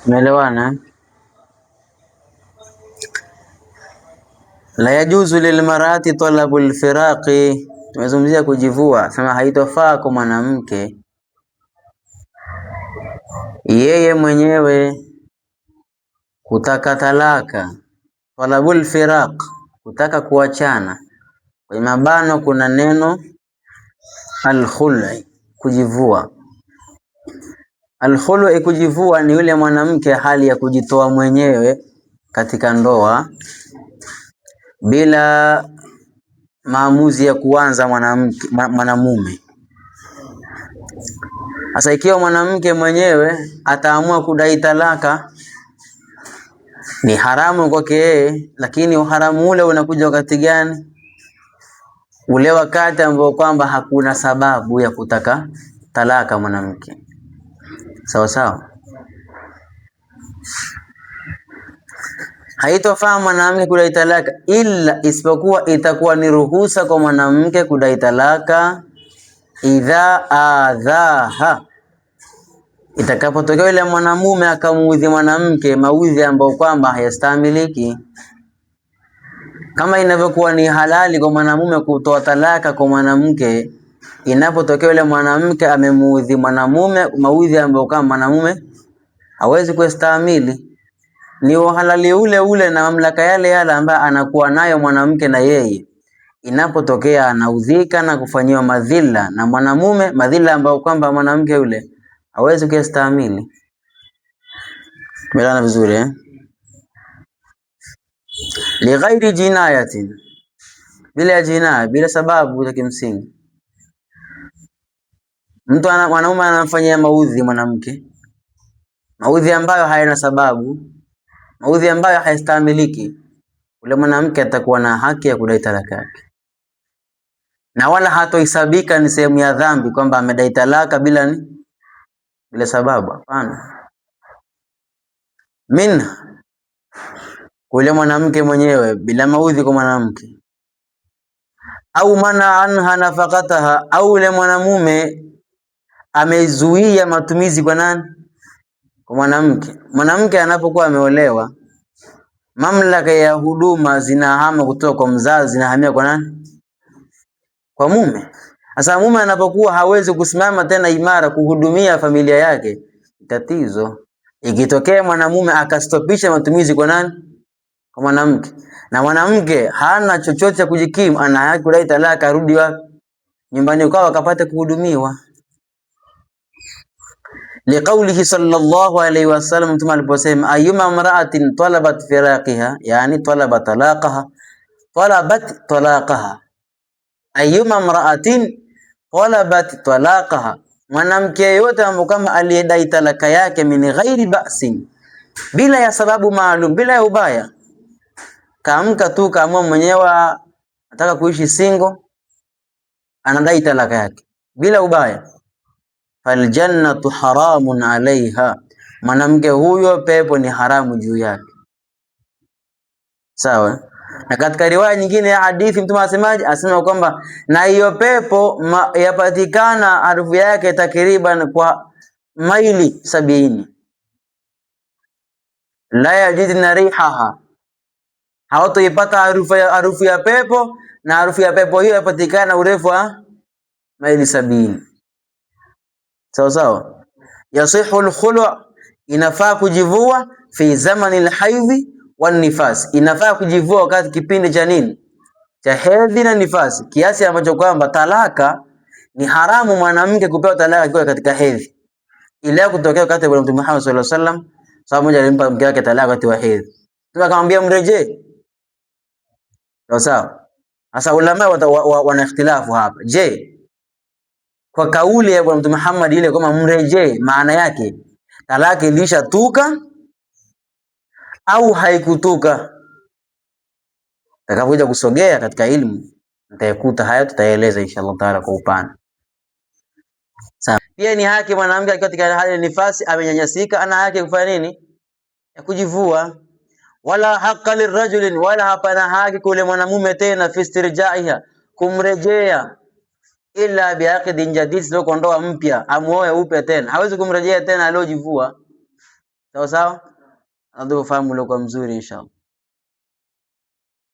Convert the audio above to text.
Umeelewana? La yajuzu lilmarati talabul firaqi, tumezungumzia kujivua, sema haitofaa kwa mwanamke yeye mwenyewe kutaka talaka. Talabul firaq, kutaka kuachana. Kwa mabano kuna neno al-khul'i, kujivua. Al-khul'i, kujivua ni yule mwanamke hali ya kujitoa mwenyewe katika ndoa bila maamuzi ya kuanza mwanamume. Sasa ikiwa mwanamke mwenyewe ataamua kudai talaka, ni haramu kwake yeye, lakini uharamu ule unakuja wakati gani? Ule wakati ambao kwamba hakuna sababu ya kutaka talaka mwanamke. Sawa sawa. Haitofaa mwanamke kudai talaka ila isipokuwa itakuwa ni ruhusa kwa mwanamke kudai talaka idha adhaha, itakapotokea yule mwanamume akamuudhi mwanamke maudhi ambayo kwamba hayastahimiliki. Kama inavyokuwa ni halali kwa mwanamume kutoa talaka kwa mwanamke, inapotokea yule mwanamke amemuudhi mwanamume maudhi ambayo kama mwanamume hawezi kustahimili, ni uhalali ule ule na mamlaka yale yale ambayo anakuwa nayo mwanamke na yeye inapotokea anaudhika na kufanyiwa madhila na mwanamume, madhila ambayo kwamba mwanamke yule hawezi kustahimili. Tumeelewana vizuri eh? Li ghairi jinayatin, bila jinaya, bila sababu za kimsingi. Mwanaume anamfanyia maudhi mwanamke, maudhi ambayo hayana sababu, maudhi ambayo hayastahimiliki, ule mwanamke atakuwa na haki ya kudai talaka yake, na wala hatoisabika ni sehemu ya dhambi kwamba amedai talaka bila sababu. Hapana. Ule mwanamke mwenyewe bila maudhi kwa mwanamke, au mana anha nafaqataha, au ule mwanamume amezuia matumizi kwa nani? Kwa mwanamke. Mwanamke anapokuwa ameolewa, mamlaka ya huduma zinahama kutoka kwa mzazi, zinahamia kwa nani? Kwa mume. Sasa mume anapokuwa hawezi kusimama tena imara kuhudumia familia yake, tatizo. Ikitokea mwanamume akastopisha matumizi kwa nani? Kwa mwanamke, na mwanamke hana chochote cha kujikimu, ana haki kudai talaka, arudi wapi? Nyumbani kwao akapata kuhudumiwa. Liqaulihi sallallahu alayhi wasallam, mtume aliposema ayyuma imra'atin talabat firaqiha, yani talabat talaqaha, ayyuma imra'atin talabat talaqaha, mwanamke yote ambaye kama aliyedai talaka yake min ghairi ba'sin, bila ya sababu maalum, bila ya ubaya, kaamka tu kaamua mwenyewe anataka kuishi single, anadai talaka yake bila ubaya, fal jannatu haramun alaiha, mwanamke huyo pepo ni haramu juu yake. Sawa. Na katika riwaya nyingine ya hadithi mtume asemaje? Asema kwamba na hiyo pepo yapatikana harufu yake takriban kwa maili 70, la yajidna rihaha, hawatoipata harufu ya pepo, na harufu ya pepo hiyo yapatikana urefu wa maili 70. Sawa sawa. Yasihu al-khulu', inafaa kujivua fi zamani al-haidhi wan nifas, inafaa kujivua wakati kipindi cha nini? Cha hedhi na nifasi, kiasi ambacho kwamba talaka ni haramu mwanamke kupewa talaka akiwa katika hedhi. Ile kutokea wakati wa Mtume Muhammad sallallahu alaihi wasallam, sababu mmoja alimpa mke wake talaka wakati wa hedhi, Mtume akamwambia mrejee. Sawa sawa. Sasa ulama wana ikhtilafu hapa. Je, kwa kauli ya Mtume Muhammad ile kama mrejee, maana yake talaka ilishatuka au haikutuka? Takapokuja kusogea katika ilmu nitayakuta haya, tutaeleza inshallah taala kwa upana. Sawa. Pia ni haki mwanamke akiwa katika hali ya nifasi, amenyanyasika, ana haki kufanya nini? Ya kujivua. Wala haqa lirajulin, wala hapana haki kule mwanamume tena fi istirjaiha, kumrejea illa biaqdin jadid, sio kondoa mpya, amuoe upya tena, hawezi kumrejea tena aliojivua. Sawa sawa, ndio ufahamu uliokuwa mzuri inshallah.